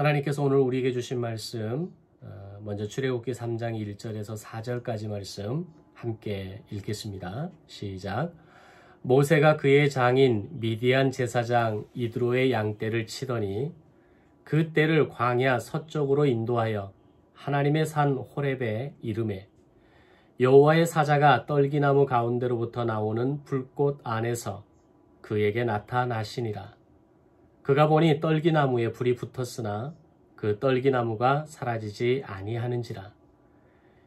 하나님께서 오늘 우리에게 주신 말씀, 먼저 출애굽기 3장 1절에서 4절까지 말씀 함께 읽겠습니다. 시작. 모세가 그의 장인 미디안 제사장 이드로의 양떼를 치더니 그 떼를 광야 서쪽으로 인도하여 하나님의 산 호렙에 이르매 여호와의 사자가 떨기나무 가운데로부터 나오는 불꽃 안에서 그에게 나타나시니라. 그가 보니 떨기나무에 불이 붙었으나 그 떨기나무가 사라지지 아니하는지라.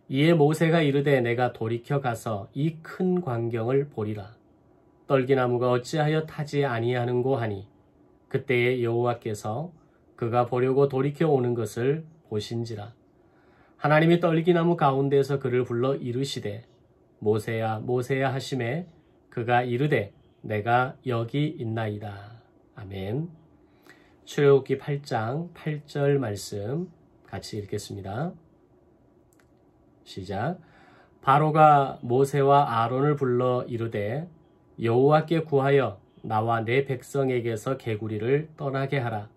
이에 모세가 이르되 내가 돌이켜 가서 이 큰 광경을 보리라. 떨기나무가 어찌하여 타지 아니하는고 하니 그때에 여호와께서 그가 보려고 돌이켜 오는 것을 보신지라. 하나님이 떨기나무 가운데에서 그를 불러 이르시되 모세야 모세야 하시매 그가 이르되 내가 여기 있나이다. 아멘. 출애굽기 8장 8절 말씀 같이 읽겠습니다. 시작. 바로가 모세와 아론을 불러 이르되 여호와께 구하여 나와 내 백성에게서 개구리를 떠나게 하라.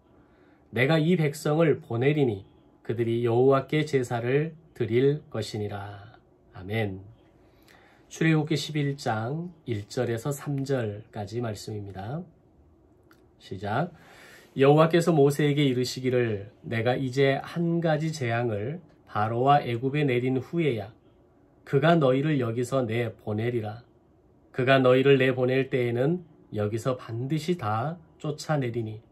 내가 이 백성을 보내리니 그들이 여호와께 제사를 드릴 것이니라. 아멘. 출애굽기 11장 1절에서 3절까지 말씀입니다. 시작. 여호와께서 모세에게 이르시기를 내가 이제 한 가지 재앙을 바로와 애굽에 내린 후에야 그가 너희를 여기서 내보내리라. 그가 너희를 내보낼 때에는 여기서 반드시 다 쫓아내리니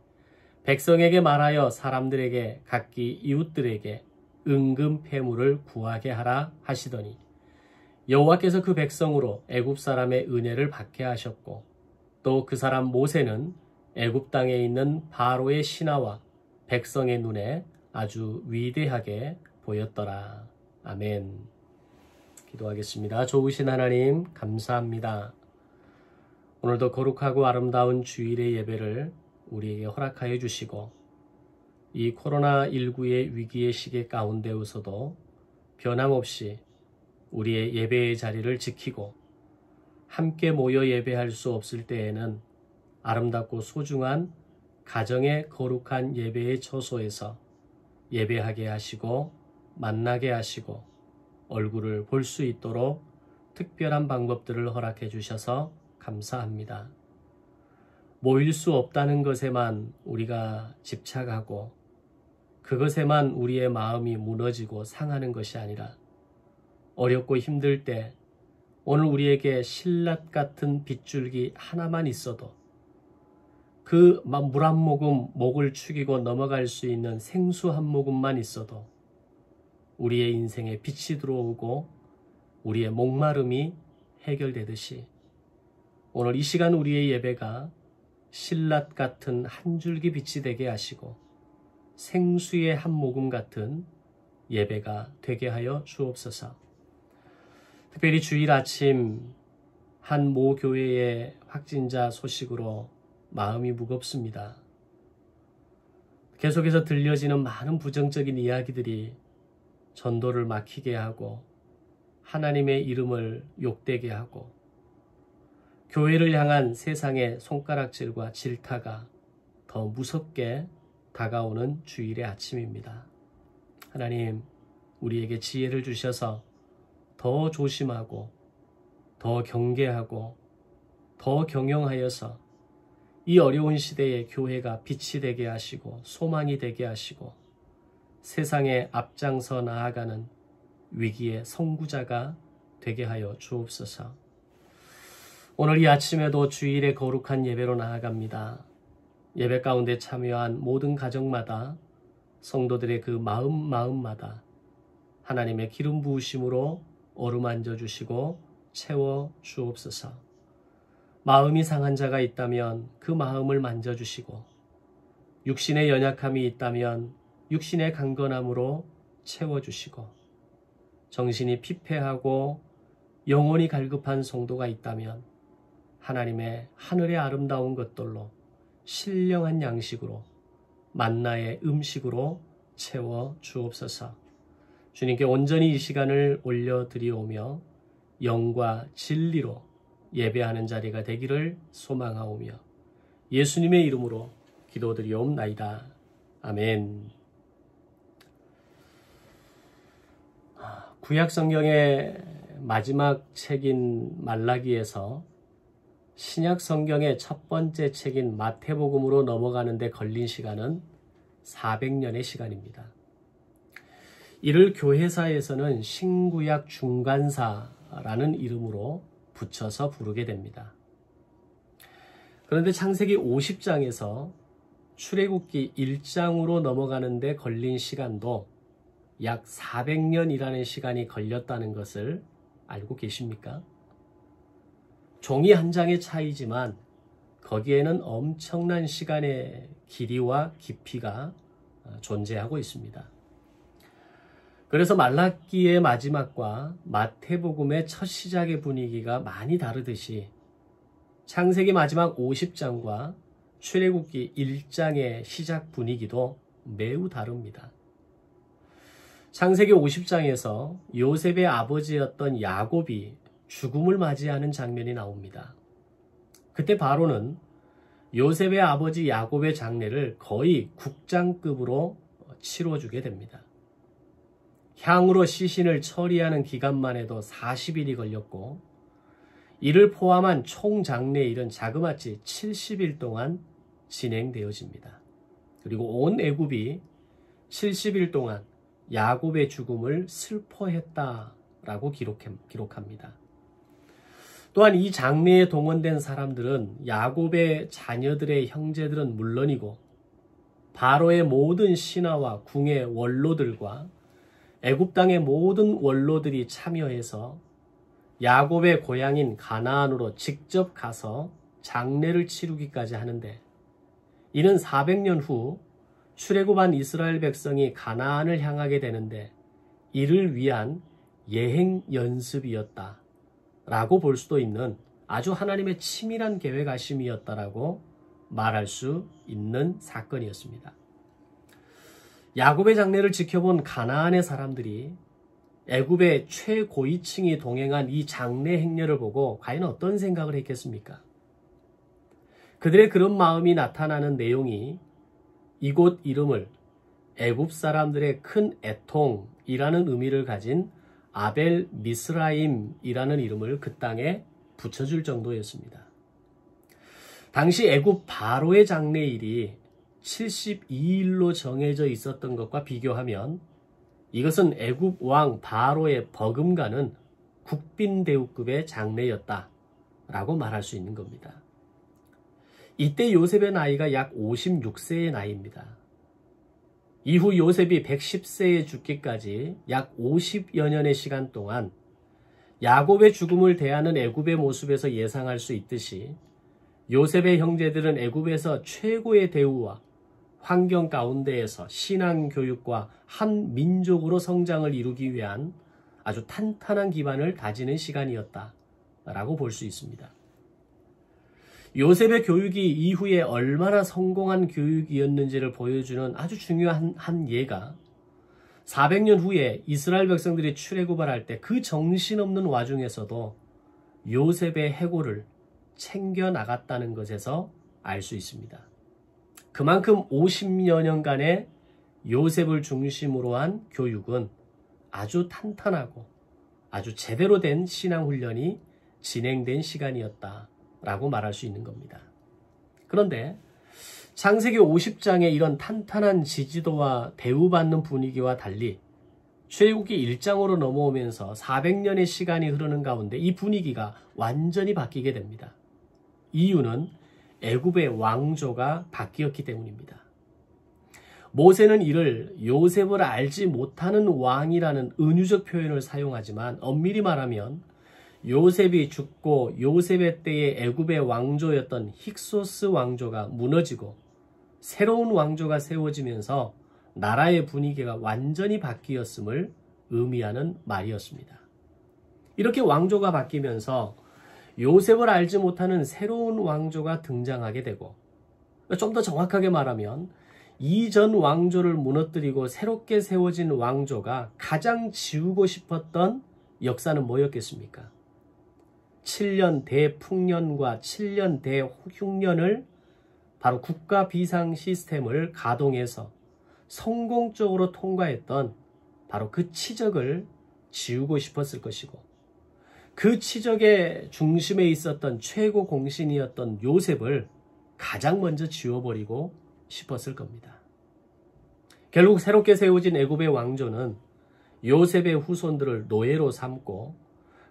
백성에게 말하여 사람들에게 각기 이웃들에게 은금 패물을 구하게 하라 하시더니 여호와께서 그 백성으로 애굽 사람의 은혜를 받게 하셨고 또 그 사람 모세는 애굽 땅에 있는 바로의 신하와 백성의 눈에 아주 위대하게 보였더라. 아멘. 기도하겠습니다. 좋으신 하나님 감사합니다. 오늘도 거룩하고 아름다운 주일의 예배를 우리에게 허락하여 주시고 이 코로나19의 위기의 시기 가운데에서도 변함없이 우리의 예배의 자리를 지키고 함께 모여 예배할 수 없을 때에는 아름답고 소중한 가정의 거룩한 예배의 처소에서 예배하게 하시고 만나게 하시고 얼굴을 볼 수 있도록 특별한 방법들을 허락해 주셔서 감사합니다. 모일 수 없다는 것에만 우리가 집착하고 그것에만 우리의 마음이 무너지고 상하는 것이 아니라 어렵고 힘들 때 오늘 우리에게 실랏 같은 빗줄기 하나만 있어도 그 물 한 모금 목을 축이고 넘어갈 수 있는 생수 한 모금만 있어도 우리의 인생에 빛이 들어오고 우리의 목마름이 해결되듯이 오늘 이 시간 우리의 예배가 실랏 같은 한 줄기 빛이 되게 하시고 생수의 한 모금 같은 예배가 되게 하여 주옵소서. 특별히 주일 아침 한 모 교회의 확진자 소식으로 마음이 무겁습니다. 계속해서 들려지는 많은 부정적인 이야기들이 전도를 막히게 하고 하나님의 이름을 욕되게 하고 교회를 향한 세상의 손가락질과 질타가 더 무섭게 다가오는 주일의 아침입니다. 하나님, 우리에게 지혜를 주셔서 더 조심하고 더 경계하고 더 경영하여서 이 어려운 시대에 교회가 빛이 되게 하시고 소망이 되게 하시고 세상에 앞장서 나아가는 위기의 선구자가 되게 하여 주옵소서. 오늘 이 아침에도 주일의 거룩한 예배로 나아갑니다. 예배 가운데 참여한 모든 가정마다 성도들의 그 마음마다 하나님의 기름 부으심으로 어루만져 주시고 채워 주옵소서. 마음이 상한 자가 있다면 그 마음을 만져주시고 육신의 연약함이 있다면 육신의 강건함으로 채워주시고 정신이 피폐하고 영혼이 갈급한 성도가 있다면 하나님의 하늘의 아름다운 것들로 신령한 양식으로 만나의 음식으로 채워 주옵소서. 주님께 온전히 이 시간을 올려드리오며 영과 진리로 예배하는 자리가 되기를 소망하오며 예수님의 이름으로 기도드리옵나이다. 아멘. 구약 성경의 마지막 책인 말라기에서 신약 성경의 첫 번째 책인 마태복음으로 넘어가는 데 걸린 시간은 400년의 시간입니다. 이를 교회사에서는 신구약 중간사라는 이름으로 붙여서 부르게 됩니다. 그런데 창세기 50장에서 출애굽기 1장으로 넘어가는 데 걸린 시간도 약 400년이라는 시간이 걸렸다는 것을 알고 계십니까? 종이 한 장의 차이지만 거기에는 엄청난 시간의 길이와 깊이가 존재하고 있습니다. 그래서 말라기의 마지막과 마태복음의 첫 시작의 분위기가 많이 다르듯이 창세기 마지막 50장과 출애굽기 1장의 시작 분위기도 매우 다릅니다. 창세기 50장에서 요셉의 아버지였던 야곱이 죽음을 맞이하는 장면이 나옵니다. 그때 바로는 요셉의 아버지 야곱의 장례를 거의 국장급으로 치러주게 됩니다. 향으로 시신을 처리하는 기간만 해도 40일이 걸렸고 이를 포함한 총 장례일은 자그마치 70일 동안 진행되어집니다. 그리고 온 애굽이 70일 동안 야곱의 죽음을 슬퍼했다라고 기록합니다. 또한 이 장례에 동원된 사람들은 야곱의 자녀들의 형제들은 물론이고 바로의 모든 신하와 궁의 원로들과 애굽 땅의 모든 원로들이 참여해서 야곱의 고향인 가나안으로 직접 가서 장례를 치르기까지 하는데 이는 400년 후 출애굽한 이스라엘 백성이 가나안을 향하게 되는데 이를 위한 예행 연습이었다 라고 볼 수도 있는 아주 하나님의 치밀한 계획하심이었다라고 말할 수 있는 사건이었습니다. 야곱의 장례를 지켜본 가나안의 사람들이 애굽의 최고위층이 동행한 이 장례 행렬을 보고 과연 어떤 생각을 했겠습니까? 그들의 그런 마음이 나타나는 내용이 이곳 이름을 애굽 사람들의 큰 애통이라는 의미를 가진 아벨 미스라임이라는 이름을 그 땅에 붙여줄 정도였습니다. 당시 애굽 바로의 장례일이 72일로 정해져 있었던 것과 비교하면 이것은 애굽 왕 바로의 버금가는 국빈대우급의 장례였다라고 말할 수 있는 겁니다. 이때 요셉의 나이가 약 56세의 나이입니다. 이후 요셉이 110세에 죽기까지 약 50여 년의 시간 동안 야곱의 죽음을 대하는 애굽의 모습에서 예상할 수 있듯이 요셉의 형제들은 애굽에서 최고의 대우와 환경 가운데에서 신앙교육과 한 민족으로 성장을 이루기 위한 아주 탄탄한 기반을 다지는 시간이었다라고 볼 수 있습니다. 요셉의 교육이 이후에 얼마나 성공한 교육이었는지를 보여주는 아주 중요한 한 예가 400년 후에 이스라엘 백성들이 출애굽을 할 때 그 정신없는 와중에서도 요셉의 해고를 챙겨나갔다는 것에서 알 수 있습니다. 그만큼 50여 년간의 요셉을 중심으로 한 교육은 아주 탄탄하고 아주 제대로 된 신앙훈련이 진행된 시간이었다라고 말할 수 있는 겁니다. 그런데 창세기 50장의 이런 탄탄한 지지도와 대우받는 분위기와 달리 출애굽기 1장으로 넘어오면서 400년의 시간이 흐르는 가운데 이 분위기가 완전히 바뀌게 됩니다. 이유는 애굽의 왕조가 바뀌었기 때문입니다. 모세는 이를 요셉을 알지 못하는 왕이라는 은유적 표현을 사용하지만 엄밀히 말하면 요셉이 죽고 요셉의 때의 애굽의 왕조였던 힉소스 왕조가 무너지고 새로운 왕조가 세워지면서 나라의 분위기가 완전히 바뀌었음을 의미하는 말이었습니다. 이렇게 왕조가 바뀌면서 요셉을 알지 못하는 새로운 왕조가 등장하게 되고 좀 더 정확하게 말하면 이전 왕조를 무너뜨리고 새롭게 세워진 왕조가 가장 지우고 싶었던 역사는 뭐였겠습니까? 7년 대풍년과 7년 대흉년을 바로 국가 비상 시스템을 가동해서 성공적으로 통과했던 바로 그 치적을 지우고 싶었을 것이고 그 치적의 중심에 있었던 최고 공신이었던 요셉을 가장 먼저 지워버리고 싶었을 겁니다. 결국 새롭게 세워진 애굽의 왕조는 요셉의 후손들을 노예로 삼고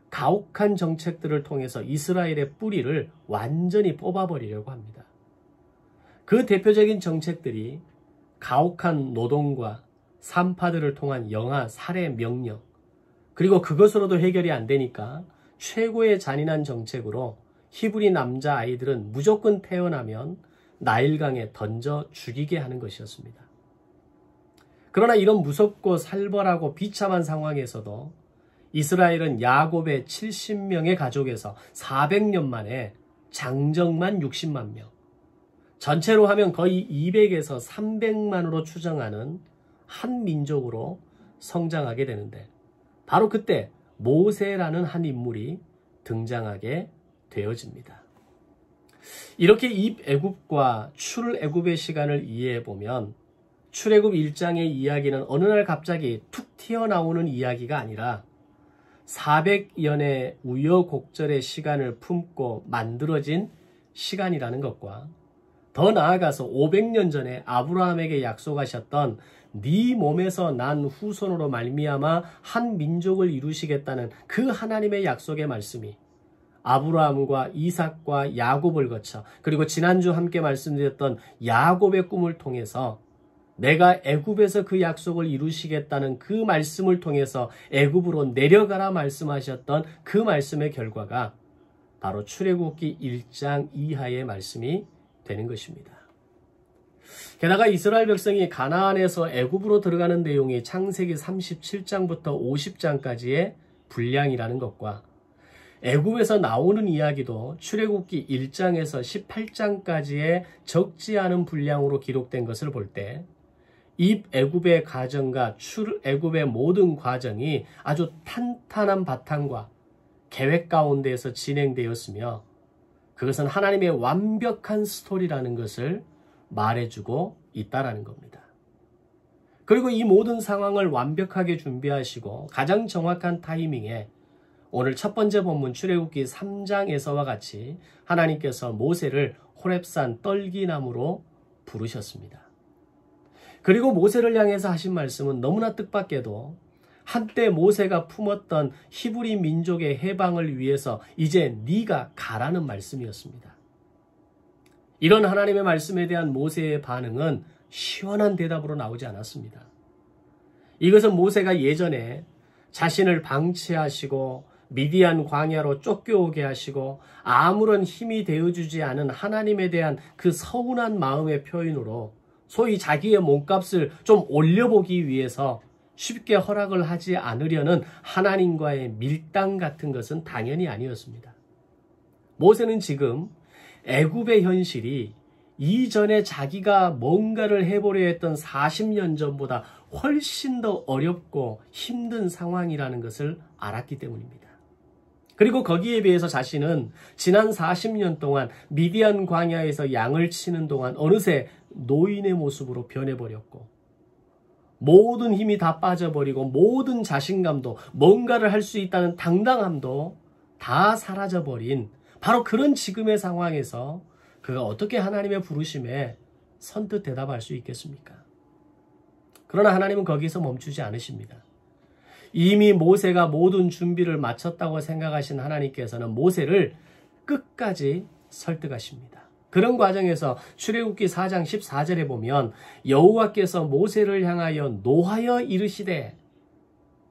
가혹한 정책들을 통해서 이스라엘의 뿌리를 완전히 뽑아버리려고 합니다. 그 대표적인 정책들이 가혹한 노동과 산파들을 통한 영아 살해 명령, 그리고 그것으로도 해결이 안 되니까 최고의 잔인한 정책으로 히브리 남자아이들은 무조건 태어나면 나일강에 던져 죽이게 하는 것이었습니다. 그러나 이런 무섭고 살벌하고 비참한 상황에서도 이스라엘은 야곱의 70명의 가족에서 400년 만에 장정만 60만 명, 전체로 하면 거의 200에서 300만으로 추정하는 한 민족으로 성장하게 되는데 바로 그때 모세라는 한 인물이 등장하게 되어집니다. 이렇게 입애굽과 출애굽의 시간을 이해해보면 출애굽 1장의 이야기는 어느 날 갑자기 툭 튀어나오는 이야기가 아니라 400년의 우여곡절의 시간을 품고 만들어진 시간이라는 것과 더 나아가서 500년 전에 아브라함에게 약속하셨던 네 몸에서 난 후손으로 말미암아 한 민족을 이루시겠다는 그 하나님의 약속의 말씀이 아브라함과 이삭과 야곱을 거쳐 그리고 지난주 함께 말씀드렸던 야곱의 꿈을 통해서 내가 애굽에서 그 약속을 이루시겠다는 그 말씀을 통해서 애굽으로 내려가라 말씀하셨던 그 말씀의 결과가 바로 출애굽기 1장 이하의 말씀이 되는 것입니다. 게다가 이스라엘 백성이 가나안에서 애굽으로 들어가는 내용이 창세기 37장부터 50장까지의 분량이라는 것과 애굽에서 나오는 이야기도 출애굽기 1장에서 18장까지의 적지 않은 분량으로 기록된 것을 볼 때 입애굽의 과정과 출애굽의 모든 과정이 아주 탄탄한 바탕과 계획 가운데에서 진행되었으며 그것은 하나님의 완벽한 스토리라는 것을 말해주고 있다라는 겁니다. 그리고 이 모든 상황을 완벽하게 준비하시고 가장 정확한 타이밍에 오늘 첫 번째 본문 출애굽기 3장에서와 같이 하나님께서 모세를 호렙산 떨기나무로 부르셨습니다. 그리고 모세를 향해서 하신 말씀은 너무나 뜻밖게도 한때 모세가 품었던 히브리 민족의 해방을 위해서 이제 네가 가라는 말씀이었습니다. 이런 하나님의 말씀에 대한 모세의 반응은 시원한 대답으로 나오지 않았습니다. 이것은 모세가 예전에 자신을 방치하시고 미디안 광야로 쫓겨오게 하시고 아무런 힘이 되어주지 않은 하나님에 대한 그 서운한 마음의 표현으로 소위 자기의 몸값을 좀 올려보기 위해서 쉽게 허락을 하지 않으려는 하나님과의 밀당 같은 것은 당연히 아니었습니다. 모세는 지금 애굽의 현실이 이전에 자기가 뭔가를 해보려 했던 40년 전보다 훨씬 더 어렵고 힘든 상황이라는 것을 알았기 때문입니다. 그리고 거기에 비해서 자신은 지난 40년 동안 미디안 광야에서 양을 치는 동안 어느새 노인의 모습으로 변해버렸고 모든 힘이 다 빠져버리고 모든 자신감도 뭔가를 할 수 있다는 당당함도 다 사라져버린 바로 그런 지금의 상황에서 그가 어떻게 하나님의 부르심에 선뜻 대답할 수 있겠습니까? 그러나 하나님은 거기서 멈추지 않으십니다. 이미 모세가 모든 준비를 마쳤다고 생각하신 하나님께서는 모세를 끝까지 설득하십니다. 그런 과정에서 출애굽기 4장 14절에 보면 여호와께서 모세를 향하여 노하여 이르시되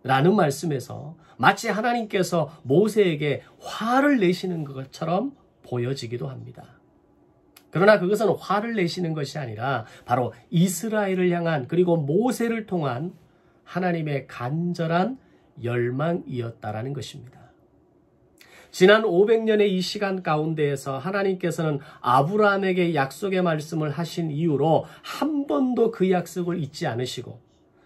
라는 말씀에서 마치 하나님께서 모세에게 화를 내시는 것처럼 보여지기도 합니다. 그러나 그것은 화를 내시는 것이 아니라 바로 이스라엘을 향한 그리고 모세를 통한 하나님의 간절한 열망이었다라는 것입니다. 지난 500년의 이 시간 가운데에서 하나님께서는 아브라함에게 약속의 말씀을 하신 이후로 한 번도 그 약속을 잊지 않으시고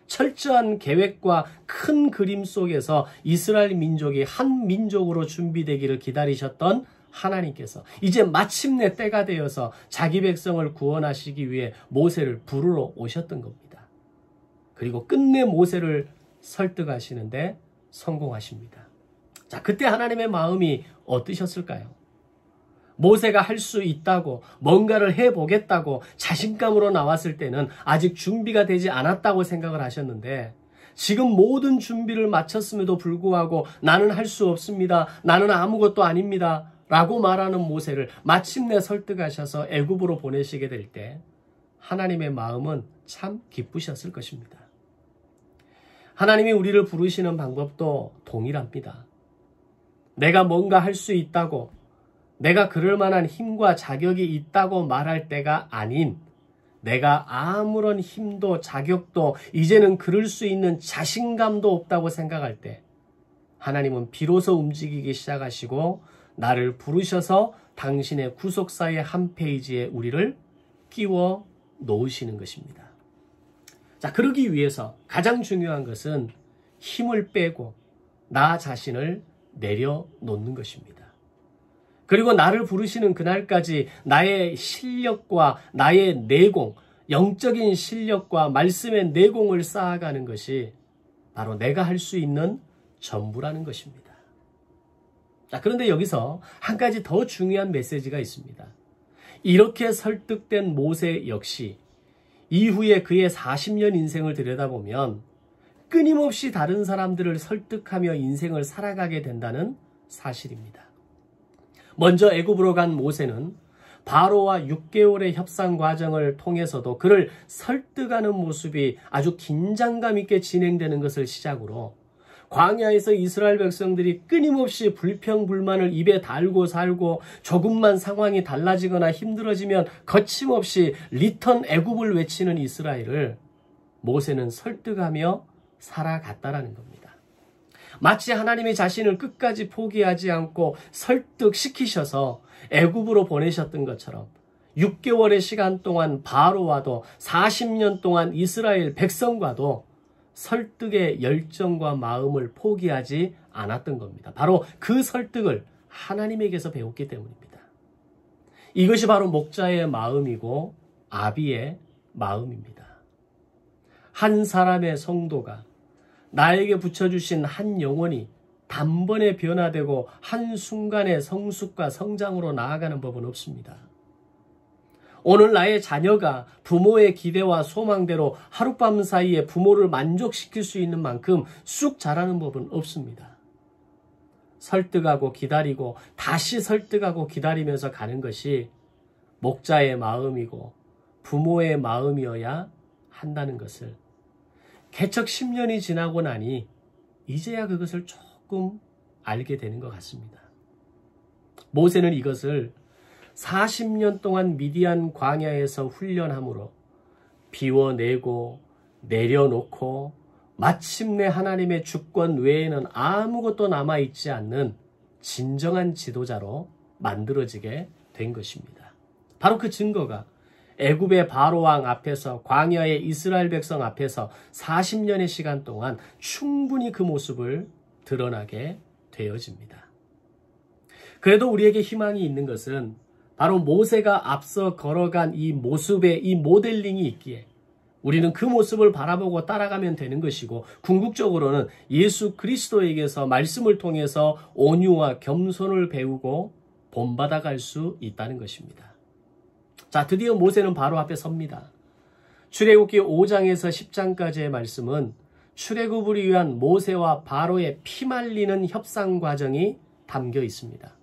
철저한 계획과 큰 그림 속에서 이스라엘 민족이 한 민족으로 준비되기를 기다리셨던 하나님께서 이제 마침내 때가 되어서 자기 백성을 구원하시기 위해 모세를 부르러 오셨던 겁니다. 그리고 끝내 모세를 설득하시는데 성공하십니다. 자, 그때 하나님의 마음이 어떠셨을까요? 모세가 할 수 있다고, 뭔가를 해보겠다고 자신감으로 나왔을 때는 아직 준비가 되지 않았다고 생각을 하셨는데, 지금 모든 준비를 마쳤음에도 불구하고 나는 할 수 없습니다, 나는 아무것도 아닙니다 라고 말하는 모세를 마침내 설득하셔서 애굽으로 보내시게 될 때 하나님의 마음은 참 기쁘셨을 것입니다. 하나님이 우리를 부르시는 방법도 동일합니다. 내가 뭔가 할 수 있다고, 내가 그럴 만한 힘과 자격이 있다고 말할 때가 아닌, 내가 아무런 힘도 자격도 이제는 그럴 수 있는 자신감도 없다고 생각할 때 하나님은 비로소 움직이기 시작하시고 나를 부르셔서 당신의 구속사의 한 페이지에 우리를 끼워 놓으시는 것입니다. 자, 그러기 위해서 가장 중요한 것은 힘을 빼고 나 자신을 내려놓는 것입니다. 그리고 나를 부르시는 그날까지 나의 실력과 나의 내공, 영적인 실력과 말씀의 내공을 쌓아가는 것이 바로 내가 할 수 있는 전부라는 것입니다. 자, 그런데 여기서 한 가지 더 중요한 메시지가 있습니다. 이렇게 설득된 모세 역시 이후에 그의 40년 인생을 들여다보면 끊임없이 다른 사람들을 설득하며 인생을 살아가게 된다는 사실입니다. 먼저 애굽으로 간 모세는 바로와 6개월의 협상 과정을 통해서도 그를 설득하는 모습이 아주 긴장감 있게 진행되는 것을 시작으로 광야에서 이스라엘 백성들이 끊임없이 불평불만을 입에 달고 살고 조금만 상황이 달라지거나 힘들어지면 거침없이 리턴 애굽을 외치는 이스라엘을 모세는 설득하며 살아갔다라는 겁니다. 마치 하나님이 자신을 끝까지 포기하지 않고 설득시키셔서 애굽으로 보내셨던 것처럼 6개월의 시간 동안 바로와도 40년 동안 이스라엘 백성과도 설득의 열정과 마음을 포기하지 않았던 겁니다. 바로 그 설득을 하나님에게서 배웠기 때문입니다. 이것이 바로 목자의 마음이고 아비의 마음입니다. 한 사람의 성도가 나에게 붙여주신 한 영혼이 단번에 변화되고 한순간에 성숙과 성장으로 나아가는 법은 없습니다. 오늘 나의 자녀가 부모의 기대와 소망대로 하룻밤 사이에 부모를 만족시킬 수 있는 만큼 쑥 자라는 법은 없습니다. 설득하고 기다리고 다시 설득하고 기다리면서 가는 것이 목자의 마음이고 부모의 마음이어야 한다는 것을 개척 10년이 지나고 나니 이제야 그것을 조금 알게 되는 것 같습니다. 모세는 이것을 40년 동안 미디안 광야에서 훈련함으로 비워내고 내려놓고 마침내 하나님의 주권 외에는 아무것도 남아있지 않는 진정한 지도자로 만들어지게 된 것입니다. 바로 그 증거가 애굽의 바로왕 앞에서 광야의 이스라엘 백성 앞에서 40년의 시간 동안 충분히 그 모습을 드러나게 되어집니다. 그래도 우리에게 희망이 있는 것은 바로 모세가 앞서 걸어간 이 모습에 이 모델링이 있기에 우리는 그 모습을 바라보고 따라가면 되는 것이고 궁극적으로는 예수 그리스도에게서 말씀을 통해서 온유와 겸손을 배우고 본받아갈 수 있다는 것입니다. 자, 드디어 모세는 바로 앞에 섭니다. 출애굽기 5장에서 10장까지의 말씀은 출애굽을 위한 모세와 바로의 피말리는 협상 과정이 담겨 있습니다.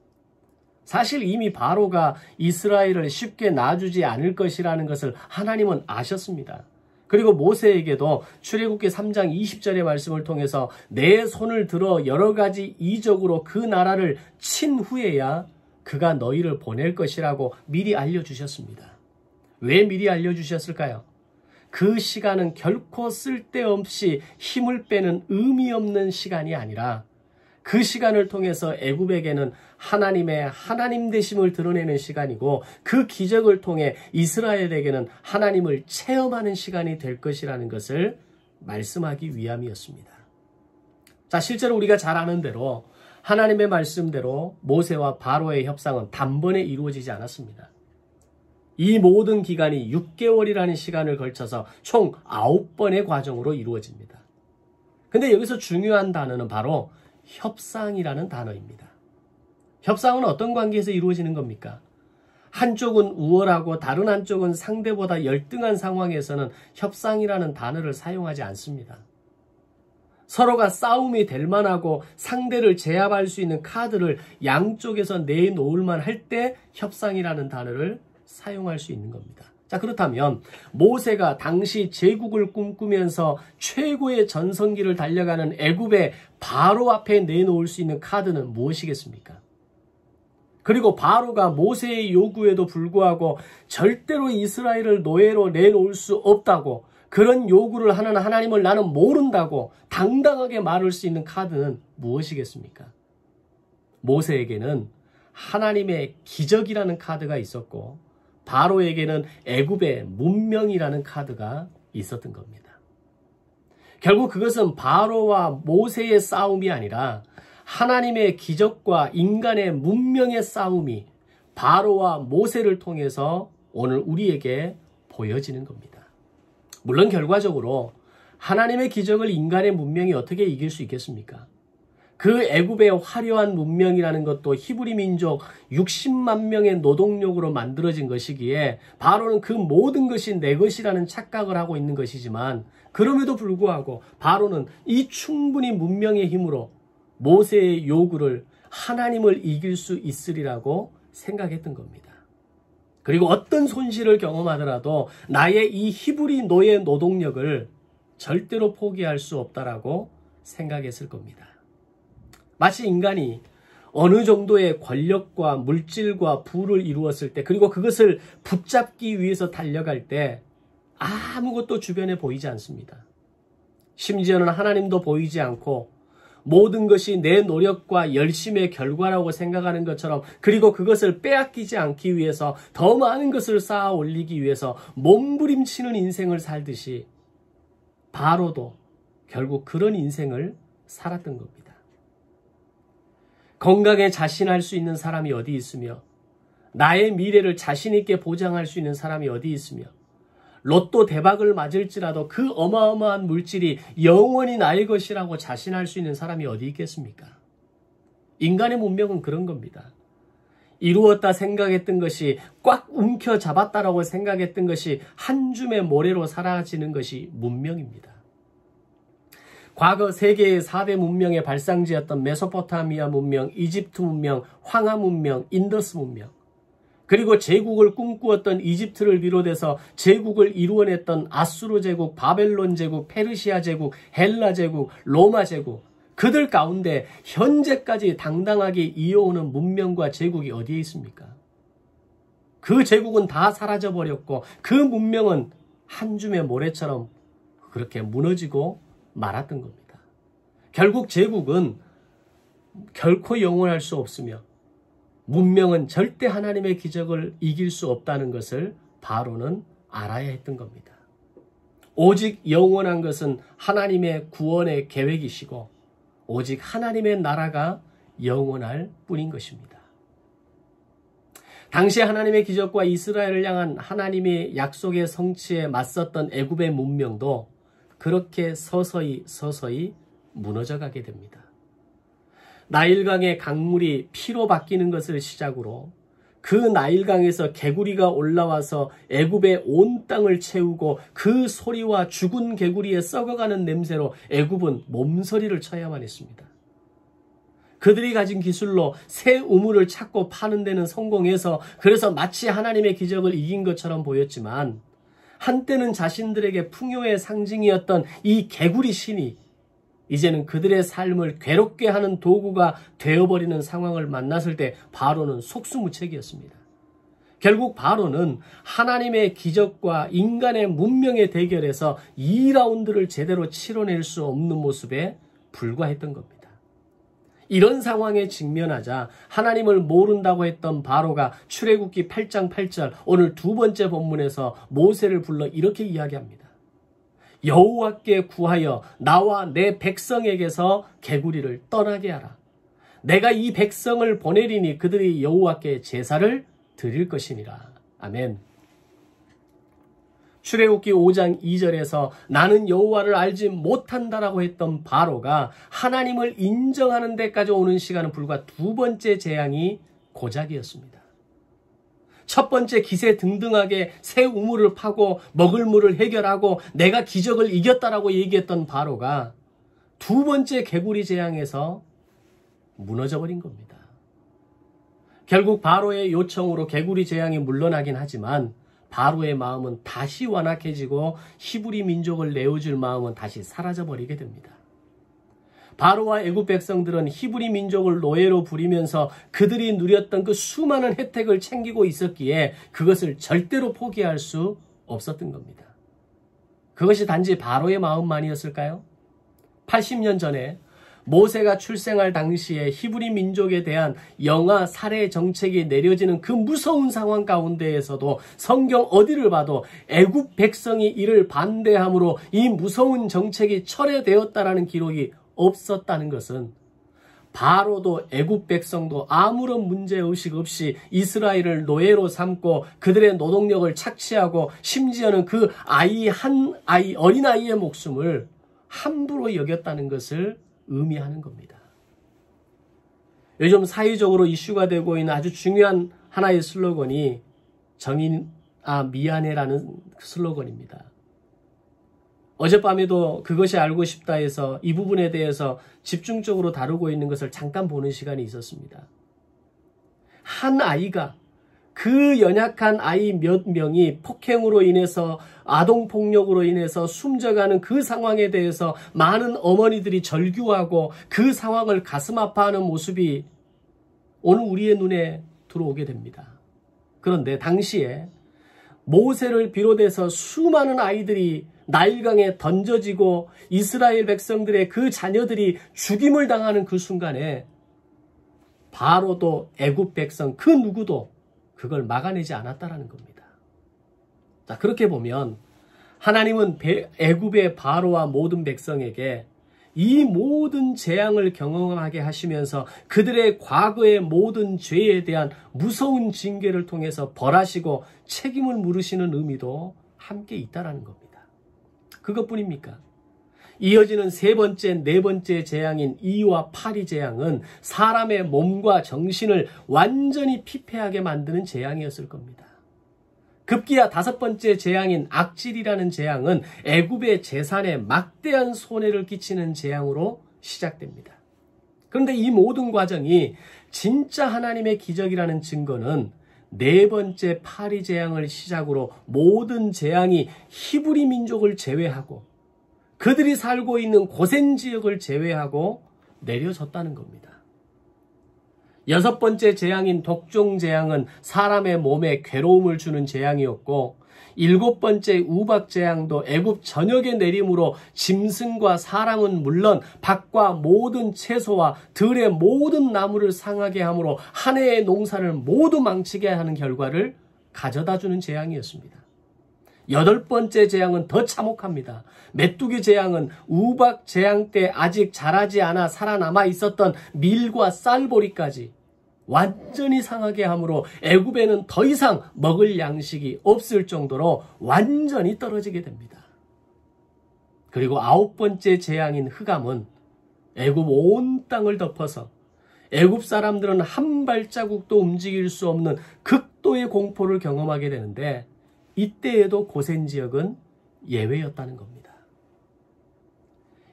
사실 이미 바로가 이스라엘을 쉽게 놔주지 않을 것이라는 것을 하나님은 아셨습니다. 그리고 모세에게도 출애굽기 3장 20절의 말씀을 통해서 내 손을 들어 여러 가지 이적으로 그 나라를 친 후에야 그가 너희를 보낼 것이라고 미리 알려주셨습니다. 왜 미리 알려주셨을까요? 그 시간은 결코 쓸데없이 힘을 빼는 의미 없는 시간이 아니라 그 시간을 통해서 애굽에게는 하나님의 하나님 되심을 드러내는 시간이고 그 기적을 통해 이스라엘에게는 하나님을 체험하는 시간이 될 것이라는 것을 말씀하기 위함이었습니다. 자, 실제로 우리가 잘 아는 대로 하나님의 말씀대로 모세와 바로의 협상은 단번에 이루어지지 않았습니다. 이 모든 기간이 6개월이라는 시간을 걸쳐서 총 9번의 과정으로 이루어집니다. 근데 여기서 중요한 단어는 바로 협상이라는 단어입니다. 협상은 어떤 관계에서 이루어지는 겁니까? 한쪽은 우월하고 다른 한쪽은 상대보다 열등한 상황에서는 협상이라는 단어를 사용하지 않습니다. 서로가 싸움이 될 만하고 상대를 제압할 수 있는 카드를 양쪽에서 내놓을 만할 때 협상이라는 단어를 사용할 수 있는 겁니다. 자, 그렇다면 모세가 당시 제국을 꿈꾸면서 최고의 전성기를 달려가는 애굽의 바로 앞에 내놓을 수 있는 카드는 무엇이겠습니까? 그리고 바로가 모세의 요구에도 불구하고 절대로 이스라엘을 노예로 내놓을 수 없다고, 그런 요구를 하는 하나님을 나는 모른다고 당당하게 말할 수 있는 카드는 무엇이겠습니까? 모세에게는 하나님의 기적이라는 카드가 있었고, 바로에게는 애굽의 문명이라는 카드가 있었던 겁니다. 결국 그것은 바로와 모세의 싸움이 아니라 하나님의 기적과 인간의 문명의 싸움이 바로와 모세를 통해서 오늘 우리에게 보여지는 겁니다. 물론 결과적으로 하나님의 기적을 인간의 문명이 어떻게 이길 수 있겠습니까? 그 애굽의 화려한 문명이라는 것도 히브리 민족 60만 명의 노동력으로 만들어진 것이기에 바로는 그 모든 것이 내 것이라는 착각을 하고 있는 것이지만, 그럼에도 불구하고 바로는 이 충분히 문명의 힘으로 모세의 요구를 하나님을 이길 수 있으리라고 생각했던 겁니다. 그리고 어떤 손실을 경험하더라도 나의 이 히브리 노예 노동력을 절대로 포기할 수 없다라고 생각했을 겁니다. 마치 인간이 어느 정도의 권력과 물질과 부를 이루었을 때, 그리고 그것을 붙잡기 위해서 달려갈 때 아무것도 주변에 보이지 않습니다. 심지어는 하나님도 보이지 않고 모든 것이 내 노력과 열심의 결과라고 생각하는 것처럼, 그리고 그것을 빼앗기지 않기 위해서 더 많은 것을 쌓아 올리기 위해서 몸부림치는 인생을 살듯이 바로도 결국 그런 인생을 살았던 겁니다. 건강에 자신할 수 있는 사람이 어디 있으며, 나의 미래를 자신 있게 보장할 수 있는 사람이 어디 있으며, 로또 대박을 맞을지라도 그 어마어마한 물질이 영원히 나의 것이라고 자신할 수 있는 사람이 어디 있겠습니까? 인간의 문명은 그런 겁니다. 이루었다 생각했던 것이, 꽉 움켜잡았다라고 생각했던 것이 한 줌의 모래로 사라지는 것이 문명입니다. 과거 세계의 4대 문명의 발상지였던 메소포타미아 문명, 이집트 문명, 황하 문명, 인더스 문명, 그리고 제국을 꿈꾸었던 이집트를 비롯해서 제국을 이루어냈던 아수르 제국, 바벨론 제국, 페르시아 제국, 헬라 제국, 로마 제국, 그들 가운데 현재까지 당당하게 이어오는 문명과 제국이 어디에 있습니까? 그 제국은 다 사라져버렸고 그 문명은 한 줌의 모래처럼 그렇게 무너지고 말았던 겁니다. 결국 제국은 결코 영원할 수 없으며 문명은 절대 하나님의 기적을 이길 수 없다는 것을 바로는 알아야 했던 겁니다. 오직 영원한 것은 하나님의 구원의 계획이시고 오직 하나님의 나라가 영원할 뿐인 것입니다. 당시 하나님의 기적과 이스라엘을 향한 하나님의 약속의 성취에 맞섰던 애굽의 문명도 그렇게 서서히 무너져가게 됩니다. 나일강의 강물이 피로 바뀌는 것을 시작으로 그 나일강에서 개구리가 올라와서 애굽의 온 땅을 채우고 그 소리와 죽은 개구리의 썩어가는 냄새로 애굽은 몸서리를 쳐야만 했습니다. 그들이 가진 기술로 새 우물을 찾고 파는 데는 성공해서 그래서 마치 하나님의 기적을 이긴 것처럼 보였지만 한때는 자신들에게 풍요의 상징이었던 이 개구리 신이 이제는 그들의 삶을 괴롭게 하는 도구가 되어버리는 상황을 만났을 때 바로는 속수무책이었습니다. 결국 바로는 하나님의 기적과 인간의 문명의 대결에서 2라운드를 제대로 치러낼 수 없는 모습에 불과했던 겁니다. 이런 상황에 직면하자 하나님을 모른다고 했던 바로가 출애굽기 8장 8절 오늘 두 번째 본문에서 모세를 불러 이렇게 이야기합니다. 여호와께 구하여 나와 내 백성에게서 개구리를 떠나게 하라. 내가 이 백성을 보내리니 그들이 여호와께 제사를 드릴 것이니라. 아멘. 출애굽기 5장 2절에서 나는 여호와를 알지 못한다라고 했던 바로가 하나님을 인정하는 데까지 오는 시간은 불과 두 번째 재앙이 고작이었습니다. 첫 번째 기세등등하게 새 우물을 파고 먹을 물을 해결하고 내가 기적을 이겼다라고 얘기했던 바로가 두 번째 개구리 재앙에서 무너져버린 겁니다. 결국 바로의 요청으로 개구리 재앙이 물러나긴 하지만 바로의 마음은 다시 완악해지고 히브리 민족을 내어줄 마음은 다시 사라져버리게 됩니다. 바로와 애굽 백성들은 히브리 민족을 노예로 부리면서 그들이 누렸던 그 수많은 혜택을 챙기고 있었기에 그것을 절대로 포기할 수 없었던 겁니다. 그것이 단지 바로의 마음만이었을까요? 80년 전에 모세가 출생할 당시에 히브리 민족에 대한 영아 살해 정책이 내려지는 그 무서운 상황 가운데에서도 성경 어디를 봐도 애굽 백성이 이를 반대함으로 이 무서운 정책이 철회되었다라는 기록이 없었다는 것은 바로도 애굽 백성도 아무런 문제의식 없이 이스라엘을 노예로 삼고 그들의 노동력을 착취하고 심지어는 그 어린아이의 목숨을 함부로 여겼다는 것을 의미하는 겁니다. 요즘 사회적으로 이슈가 되고 있는 아주 중요한 하나의 슬로건이 미안해라는 슬로건입니다. 어젯밤에도 그것이 알고 싶다 해서 이 부분에 대해서 집중적으로 다루고 있는 것을 잠깐 보는 시간이 있었습니다. 한 아이가 그 연약한 아이 몇 명이 폭행으로 인해서 아동폭력으로 인해서 숨져가는 그 상황에 대해서 많은 어머니들이 절규하고 그 상황을 가슴 아파하는 모습이 오늘 우리의 눈에 들어오게 됩니다. 그런데 당시에 모세를 비롯해서 수많은 아이들이 나일강에 던져지고 이스라엘 백성들의 그 자녀들이 죽임을 당하는 그 순간에 바로도 애굽 백성 그 누구도 그걸 막아내지 않았다라는 겁니다. 자, 그렇게 보면 하나님은 애굽의 바로와 모든 백성에게 이 모든 재앙을 경험하게 하시면서 그들의 과거의 모든 죄에 대한 무서운 징계를 통해서 벌하시고 책임을 물으시는 의미도 함께 있다라는 겁니다. 그것뿐입니까? 이어지는 세 번째, 네 번째 재앙인 2와 8이 재앙은 사람의 몸과 정신을 완전히 피폐하게 만드는 재앙이었을 겁니다. 급기야 다섯 번째 재앙인 악질이라는 재앙은 애굽의 재산에 막대한 손해를 끼치는 재앙으로 시작됩니다. 그런데 이 모든 과정이 진짜 하나님의 기적이라는 증거는 네 번째 8이 재앙을 시작으로 모든 재앙이 히브리 민족을 제외하고 그들이 살고 있는 고센 지역을 제외하고 내려졌다는 겁니다. 여섯 번째 재앙인 독종 재앙은 사람의 몸에 괴로움을 주는 재앙이었고 일곱 번째 우박 재앙도 애굽 전역에 내림으로 짐승과 사람은 물론 밭과 모든 채소와 들의 모든 나무를 상하게 함으로 한 해의 농사를 모두 망치게 하는 결과를 가져다주는 재앙이었습니다. 여덟 번째 재앙은 더 참혹합니다. 메뚜기 재앙은 우박 재앙 때 아직 자라지 않아 살아남아 있었던 밀과 쌀보리까지 완전히 상하게 함으로 애굽에는 더 이상 먹을 양식이 없을 정도로 완전히 떨어지게 됩니다. 그리고 아홉 번째 재앙인 흑암은 애굽 온 땅을 덮어서 애굽 사람들은 한 발자국도 움직일 수 없는 극도의 공포를 경험하게 되는데 이때에도 고센 지역은 예외였다는 겁니다.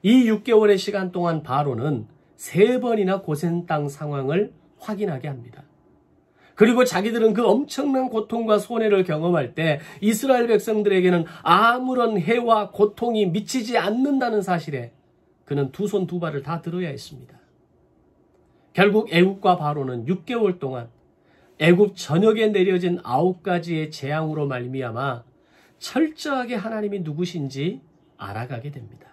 이 6개월의 시간 동안 바로는 3번이나 고센 땅 상황을 확인하게 합니다. 그리고 자기들은 그 엄청난 고통과 손해를 경험할 때 이스라엘 백성들에게는 아무런 해와 고통이 미치지 않는다는 사실에 그는 두 손 두 발을 다 들어야 했습니다. 결국 애굽과 바로는 6개월 동안 애굽 전역에 내려진 9가지의 재앙으로 말미암아 철저하게 하나님이 누구신지 알아가게 됩니다.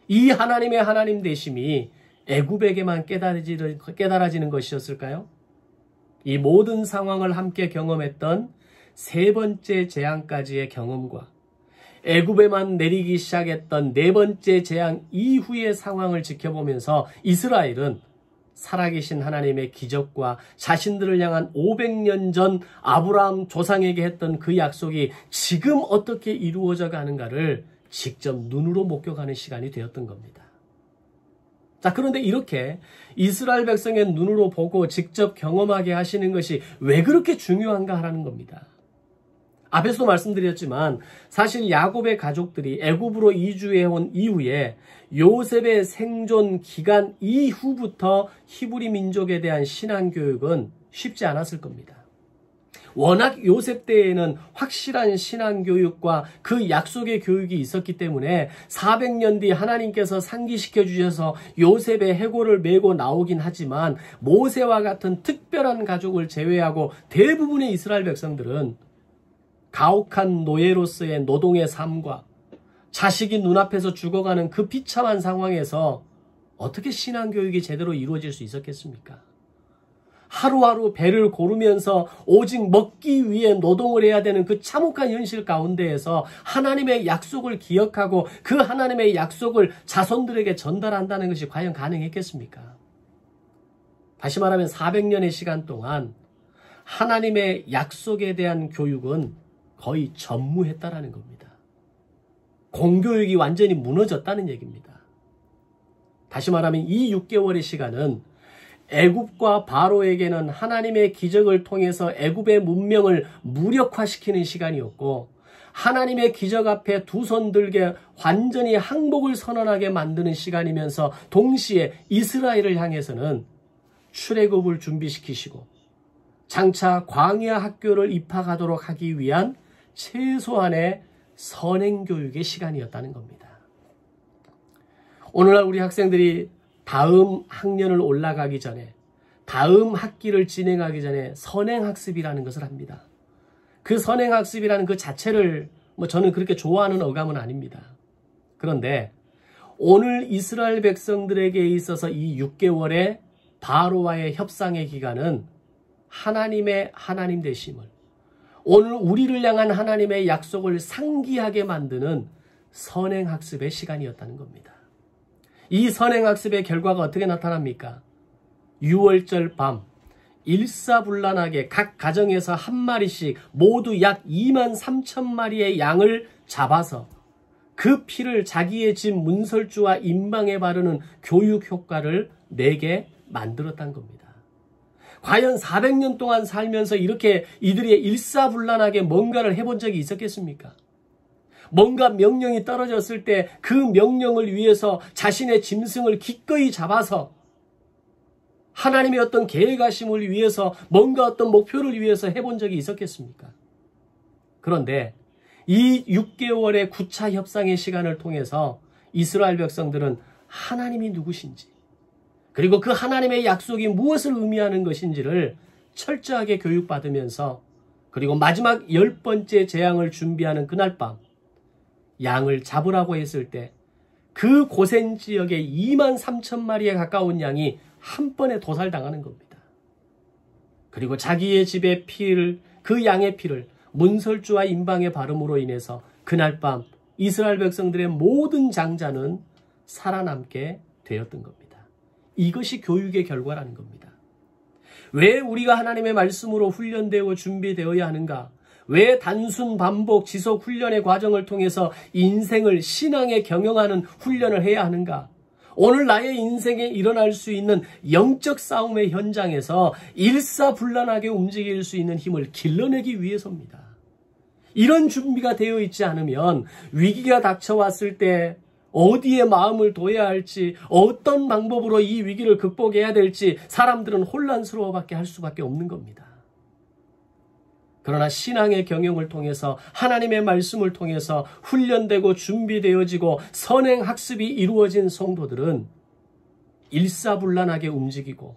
이 하나님의 하나님 되심이 애굽에게만 깨달아지는 것이었을까요? 이 모든 상황을 함께 경험했던 세 번째 재앙까지의 경험과 애굽에만 내리기 시작했던 네 번째 재앙 이후의 상황을 지켜보면서 이스라엘은 살아계신 하나님의 기적과 자신들을 향한 500년 전 아브라함 조상에게 했던 그 약속이 지금 어떻게 이루어져 가는가를 직접 눈으로 목격하는 시간이 되었던 겁니다. 자, 그런데 이렇게 이스라엘 백성의 눈으로 보고 직접 경험하게 하시는 것이 왜 그렇게 중요한가 하라는 겁니다. 앞에서도 말씀드렸지만 사실 야곱의 가족들이 애굽으로 이주해온 이후에 요셉의 생존 기간 이후부터 히브리 민족에 대한 신앙교육은 쉽지 않았을 겁니다. 워낙 요셉 때에는 확실한 신앙교육과 그 약속의 교육이 있었기 때문에 400년 뒤 하나님께서 상기시켜 주셔서 요셉의 해골을 메고 나오긴 하지만 모세와 같은 특별한 가족을 제외하고 대부분의 이스라엘 백성들은 가혹한 노예로서의 노동의 삶과 자식이 눈앞에서 죽어가는 그 비참한 상황에서 어떻게 신앙교육이 제대로 이루어질 수 있었겠습니까? 하루하루 배를 고르면서 오직 먹기 위해 노동을 해야 되는 그 참혹한 현실 가운데에서 하나님의 약속을 기억하고 그 하나님의 약속을 자손들에게 전달한다는 것이 과연 가능했겠습니까? 다시 말하면 400년의 시간 동안 하나님의 약속에 대한 교육은 거의 전무했다라는 겁니다. 공교육이 완전히 무너졌다는 얘기입니다. 다시 말하면 이 6개월의 시간은 애굽과 바로에게는 하나님의 기적을 통해서 애굽의 문명을 무력화시키는 시간이었고 하나님의 기적 앞에 두 손 들게 완전히 항복을 선언하게 만드는 시간이면서 동시에 이스라엘을 향해서는 출애굽을 준비시키시고 장차 광야 학교를 입학하도록 하기 위한 최소한의 선행교육의 시간이었다는 겁니다. 오늘날 우리 학생들이 다음 학년을 올라가기 전에 다음 학기를 진행하기 전에 선행학습이라는 것을 합니다. 그 선행학습이라는 그 자체를 저는 그렇게 좋아하는 어감은 아닙니다. 그런데 오늘 이스라엘 백성들에게 있어서 이 6개월의 바로와의 협상의 기간은 하나님의 하나님 되심을 오늘 우리를 향한 하나님의 약속을 상기하게 만드는 선행학습의 시간이었다는 겁니다. 이 선행학습의 결과가 어떻게 나타납니까? 6월절 밤 일사불란하게 각 가정에서 한 마리씩 모두 약 23,000마리의 양을 잡아서 그 피를 자기의 집 문설주와 임방에 바르는 교육 효과를 내게 만들었다는 겁니다. 과연 400년 동안 살면서 이렇게 이들이 일사불란하게 뭔가를 해본 적이 있었겠습니까? 뭔가 명령이 떨어졌을 때 그 명령을 위해서 자신의 짐승을 기꺼이 잡아서 하나님의 어떤 계획하심을 위해서 뭔가 어떤 목표를 위해서 해본 적이 있었겠습니까? 그런데 이 6개월의 9차 협상의 시간을 통해서 이스라엘 백성들은 하나님이 누구신지 그리고 그 하나님의 약속이 무엇을 의미하는 것인지를 철저하게 교육받으면서 그리고 마지막 10번째 재앙을 준비하는 그날 밤 양을 잡으라고 했을 때 그 고센 지역에 23,000마리에 가까운 양이 한 번에 도살당하는 겁니다. 그리고 자기의 집의 피를 그 양의 피를 문설주와 임방에 바름으로 인해서 그날 밤 이스라엘 백성들의 모든 장자는 살아남게 되었던 겁니다. 이것이 교육의 결과라는 겁니다. 왜 우리가 하나님의 말씀으로 훈련되어 준비되어야 하는가? 왜 단순 반복 지속 훈련의 과정을 통해서 인생을 신앙에 경영하는 훈련을 해야 하는가? 오늘 나의 인생에 일어날 수 있는 영적 싸움의 현장에서 일사불란하게 움직일 수 있는 힘을 길러내기 위해서입니다. 이런 준비가 되어 있지 않으면 위기가 닥쳐왔을 때 어디에 마음을 둬야 할지 어떤 방법으로 이 위기를 극복해야 될지 사람들은 혼란스러워밖에 할 수밖에 없는 겁니다. 그러나 신앙의 경영을 통해서 하나님의 말씀을 통해서 훈련되고 준비되어지고 선행학습이 이루어진 성도들은 일사불란하게 움직이고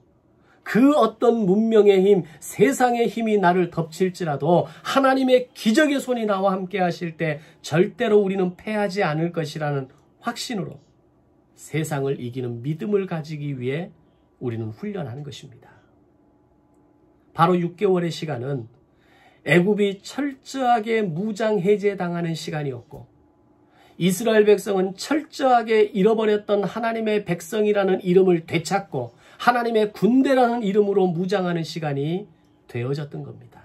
그 어떤 문명의 힘, 세상의 힘이 나를 덮칠지라도 하나님의 기적의 손이 나와 함께 하실 때 절대로 우리는 패하지 않을 것이라는 확신으로 세상을 이기는 믿음을 가지기 위해 우리는 훈련하는 것입니다. 바로 6개월의 시간은 애굽이 철저하게 무장 해제당하는 시간이었고 이스라엘 백성은 철저하게 잃어버렸던 하나님의 백성이라는 이름을 되찾고 하나님의 군대라는 이름으로 무장하는 시간이 되어졌던 겁니다.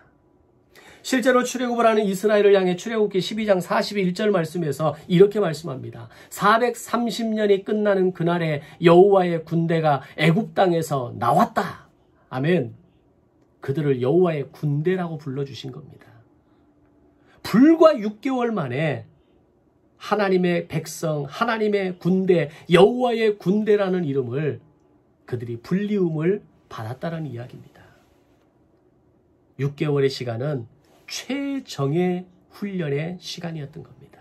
실제로 출애굽을 하는 이스라엘을 향해 출애굽기 12장 41절 말씀에서 이렇게 말씀합니다. 430년이 끝나는 그날에 여호와의 군대가 애굽 땅에서 나왔다. 아멘. 그들을 여호와의 군대라고 불러주신 겁니다. 불과 6개월 만에 하나님의 백성, 하나님의 군대, 여호와의 군대라는 이름을 그들이 불리움을 받았다는 이야기입니다. 6개월의 시간은 최정예 훈련의 시간이었던 겁니다.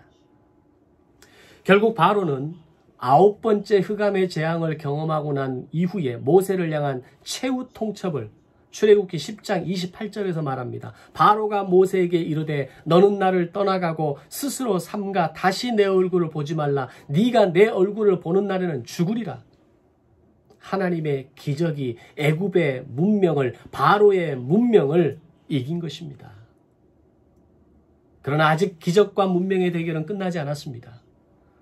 결국 바로는 9번째 흑암의 재앙을 경험하고 난 이후에 모세를 향한 최후 통첩을 출애굽기 10장 28절에서 말합니다. 바로가 모세에게 이르되 너는 나를 떠나가고 스스로 삼가 다시 내 얼굴을 보지 말라. 네가 내 얼굴을 보는 날에는 죽으리라. 하나님의 기적이 애굽의 문명을, 바로의 문명을 이긴 것입니다. 그러나 아직 기적과 문명의 대결은 끝나지 않았습니다.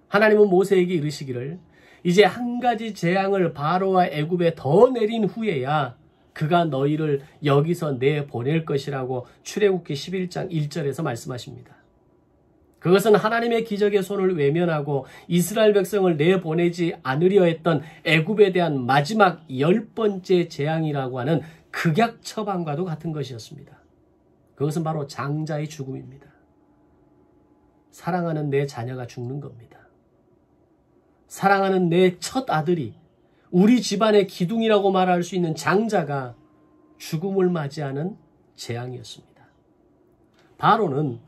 하나님은 모세에게 이르시기를 이제 한 가지 재앙을 바로와 애굽에 더 내린 후에야 그가 너희를 여기서 내보낼 것이라고 출애굽기 11장 1절에서 말씀하십니다. 그것은 하나님의 기적의 손을 외면하고 이스라엘 백성을 내보내지 않으려 했던 애굽에 대한 마지막 10번째 재앙이라고 하는 극약 처방과도 같은 것이었습니다. 그것은 바로 장자의 죽음입니다. 사랑하는 내 자녀가 죽는 겁니다. 사랑하는 내 첫 아들이, 우리 집안의 기둥이라고 말할 수 있는 장자가 죽음을 맞이하는 재앙이었습니다. 바로는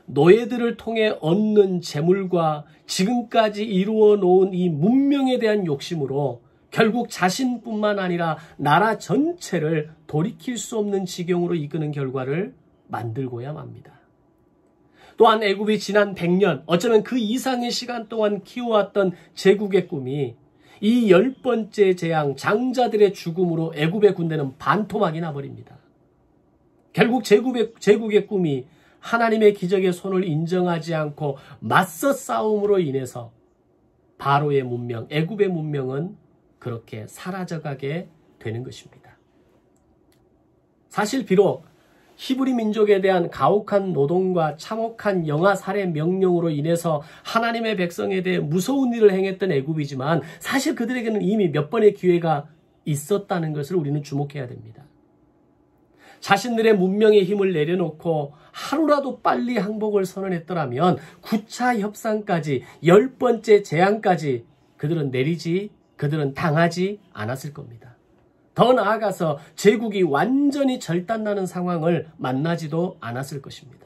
노예들을 통해 얻는 재물과 지금까지 이루어 놓은 이 문명에 대한 욕심으로 결국 자신뿐만 아니라 나라 전체를 돌이킬 수 없는 지경으로 이끄는 결과를 만들고야 맙니다. 또한 애굽이 지난 100년, 어쩌면 그 이상의 시간 동안 키워왔던 제국의 꿈이 이 10번째 재앙, 장자들의 죽음으로 애굽의 군대는 반토막이 나버립니다. 결국 제국의 꿈이 하나님의 기적의 손을 인정하지 않고 맞서 싸움으로 인해서 바로의 문명, 애굽의 문명은 그렇게 사라져가게 되는 것입니다. 사실 비록 히브리 민족에 대한 가혹한 노동과 참혹한 영아 살해 명령으로 인해서 하나님의 백성에 대해 무서운 일을 행했던 애굽이지만 사실 그들에게는 이미 몇 번의 기회가 있었다는 것을 우리는 주목해야 됩니다. 자신들의 문명의 힘을 내려놓고 하루라도 빨리 항복을 선언했더라면 9차 협상까지 10번째 재앙까지 그들은 당하지 않았을 겁니다. 더 나아가서 제국이 완전히 절단나는 상황을 만나지도 않았을 것입니다.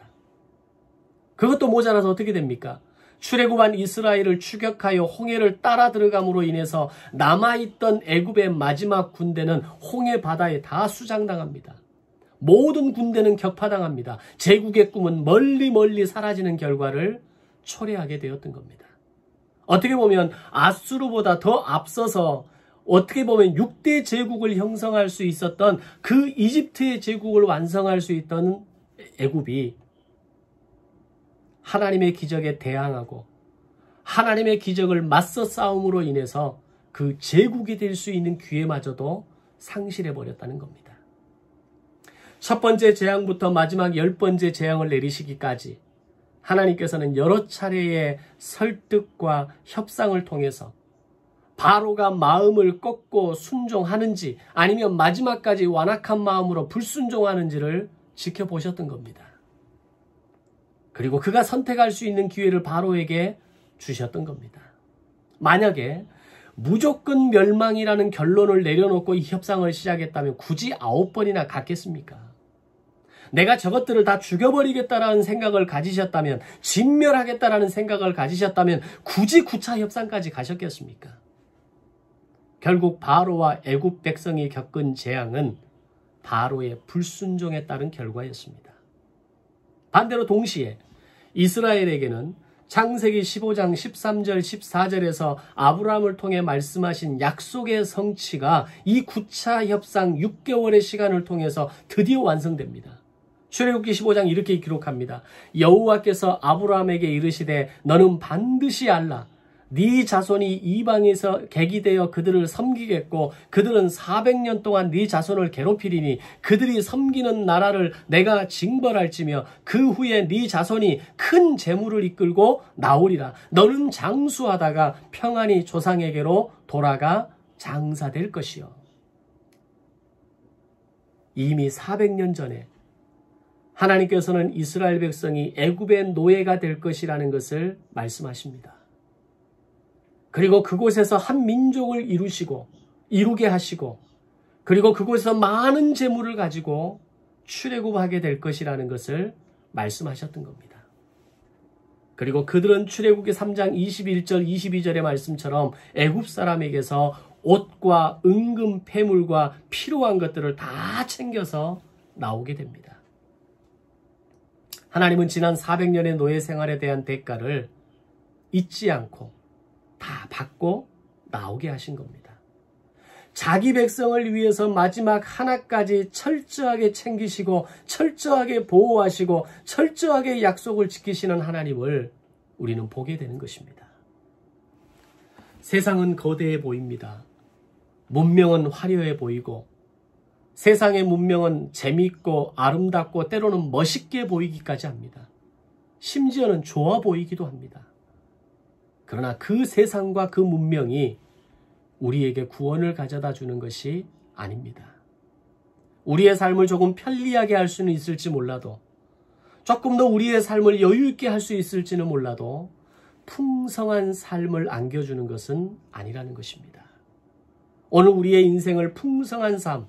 그것도 모자라서 어떻게 됩니까? 출애굽한 이스라엘을 추격하여 홍해를 따라 들어감으로 인해서 남아있던 애굽의 마지막 군대는 홍해 바다에 다 수장당합니다. 모든 군대는 격파당합니다. 제국의 꿈은 멀리 사라지는 결과를 초래하게 되었던 겁니다. 어떻게 보면 아수르보다 더 앞서서 어떻게 보면 6대 제국을 형성할 수 있었던 그 이집트의 제국을 완성할 수 있던 애굽이 하나님의 기적에 대항하고 하나님의 기적을 맞서 싸움으로 인해서 그 제국이 될 수 있는 기회마저도 상실해버렸다는 겁니다. 첫 번째 재앙부터 마지막 10번째 재앙을 내리시기까지 하나님께서는 여러 차례의 설득과 협상을 통해서 바로가 마음을 꺾고 순종하는지 아니면 마지막까지 완악한 마음으로 불순종하는지를 지켜보셨던 겁니다. 그리고 그가 선택할 수 있는 기회를 바로에게 주셨던 겁니다. 만약에 무조건 멸망이라는 결론을 내려놓고 이 협상을 시작했다면 굳이 9번이나 갔겠습니까? 내가 저것들을 다 죽여버리겠다라는 생각을 가지셨다면, 진멸하겠다라는 생각을 가지셨다면 굳이 9차 협상까지 가셨겠습니까? 결국 바로와 애굽 백성이 겪은 재앙은 바로의 불순종에 따른 결과였습니다. 반대로 동시에 이스라엘에게는 창세기 15장 13절 14절에서 아브라함을 통해 말씀하신 약속의 성취가 이 9차 협상 6개월의 시간을 통해서 드디어 완성됩니다. 출애굽기 15장 이렇게 기록합니다. 여호와께서 아브라함에게 이르시되 너는 반드시 알라. 네 자손이 이방에서 객이 되어 그들을 섬기겠고 그들은 400년 동안 네 자손을 괴롭히리니 그들이 섬기는 나라를 내가 징벌할지며 그 후에 네 자손이 큰 재물을 이끌고 나오리라. 너는 장수하다가 평안히 조상에게로 돌아가 장사될 것이요. 이미 400년 전에 하나님께서는 이스라엘 백성이 애굽의 노예가 될 것이라는 것을 말씀하십니다. 그리고 그곳에서 한 민족을 이루게 하시고 그리고 그곳에서 많은 재물을 가지고 출애굽하게 될 것이라는 것을 말씀하셨던 겁니다. 그리고 그들은 출애굽기 3장 21절 22절의 말씀처럼 애굽 사람에게서 옷과 은금 폐물과 필요한 것들을 다 챙겨서 나오게 됩니다. 하나님은 지난 400년의 노예 생활에 대한 대가를 잊지 않고 다 받고 나오게 하신 겁니다. 자기 백성을 위해서 마지막 하나까지 철저하게 챙기시고 철저하게 보호하시고 철저하게 약속을 지키시는 하나님을 우리는 보게 되는 것입니다. 세상은 거대해 보입니다. 문명은 화려해 보이고 세상의 문명은 재미있고 아름답고 때로는 멋있게 보이기까지 합니다. 심지어는 좋아 보이기도 합니다. 그러나 그 세상과 그 문명이 우리에게 구원을 가져다 주는 것이 아닙니다. 우리의 삶을 조금 편리하게 할 수는 있을지 몰라도 조금 더 우리의 삶을 여유 있게 할 수 있을지는 몰라도 풍성한 삶을 안겨주는 것은 아니라는 것입니다. 오늘 우리의 인생을 풍성한 삶,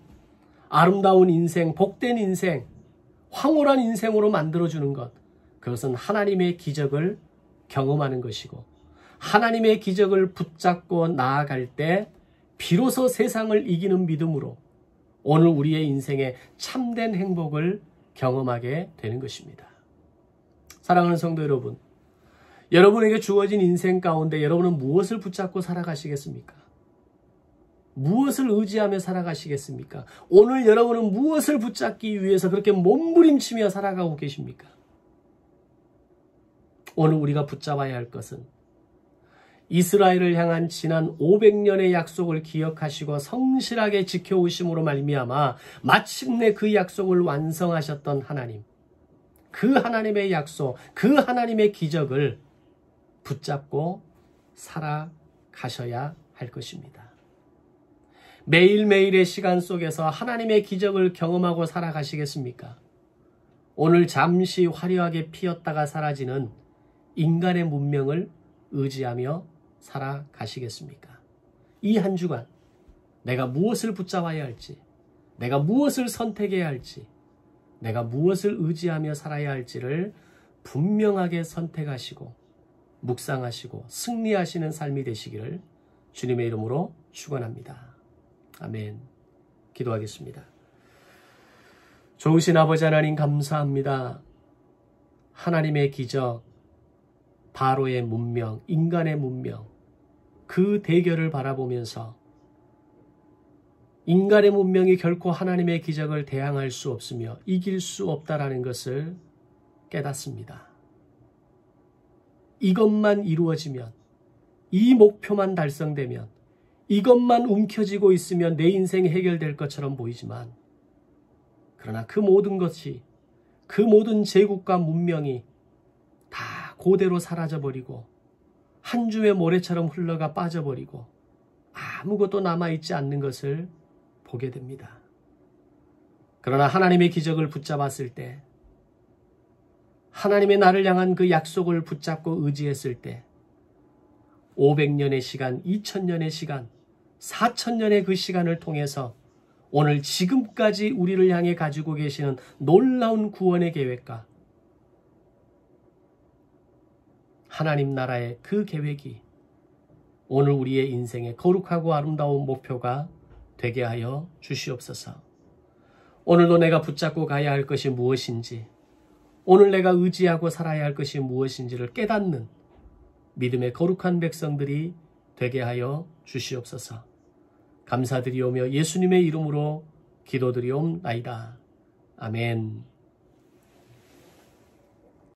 아름다운 인생, 복된 인생, 황홀한 인생으로 만들어주는 것, 그것은 하나님의 기적을 경험하는 것이고 하나님의 기적을 붙잡고 나아갈 때 비로소 세상을 이기는 믿음으로 오늘 우리의 인생에 참된 행복을 경험하게 되는 것입니다. 사랑하는 성도 여러분, 여러분에게 주어진 인생 가운데 여러분은 무엇을 붙잡고 살아가시겠습니까? 무엇을 의지하며 살아가시겠습니까? 오늘 여러분은 무엇을 붙잡기 위해서 그렇게 몸부림치며 살아가고 계십니까? 오늘 우리가 붙잡아야 할 것은 이스라엘을 향한 지난 500년의 약속을 기억하시고 성실하게 지켜오심으로 말미암아 마침내 그 약속을 완성하셨던 하나님, 그 하나님의 약속, 그 하나님의 기적을 붙잡고 살아가셔야 할 것입니다. 매일매일의 시간 속에서 하나님의 기적을 경험하고 살아가시겠습니까? 오늘 잠시 화려하게 피었다가 사라지는 인간의 문명을 의지하며 살아가시겠습니까? 이 한 주간 내가 무엇을 붙잡아야 할지, 내가 무엇을 선택해야 할지, 내가 무엇을 의지하며 살아야 할지를 분명하게 선택하시고 묵상하시고 승리하시는 삶이 되시기를 주님의 이름으로 축원합니다. 아멘. 기도하겠습니다. 좋으신 아버지 하나님 감사합니다. 하나님의 기적, 바로의 문명, 인간의 문명, 그 대결을 바라보면서 인간의 문명이 결코 하나님의 기적을 대항할 수 없으며 이길 수 없다라는 것을 깨닫습니다. 이것만 이루어지면, 이 목표만 달성되면, 이것만 움켜쥐고 있으면 내 인생이 해결될 것처럼 보이지만, 그러나 그 모든 것이, 그 모든 제국과 문명이 다 그대로 사라져버리고 한 줌의 모래처럼 흘러가 빠져버리고 아무것도 남아있지 않는 것을 보게 됩니다. 그러나 하나님의 기적을 붙잡았을 때, 하나님의 나를 향한 그 약속을 붙잡고 의지했을 때 500년의 시간, 2000년의 시간, 4000년의 그 시간을 통해서 오늘 지금까지 우리를 향해 가지고 계시는 놀라운 구원의 계획과 하나님 나라의 그 계획이 오늘 우리의 인생의 거룩하고 아름다운 목표가 되게 하여 주시옵소서. 오늘도 내가 붙잡고 가야 할 것이 무엇인지, 오늘 내가 의지하고 살아야 할 것이 무엇인지를 깨닫는 믿음의 거룩한 백성들이 되게 하여 주시옵소서. 감사드리오며 예수님의 이름으로 기도드리옵나이다. 아멘.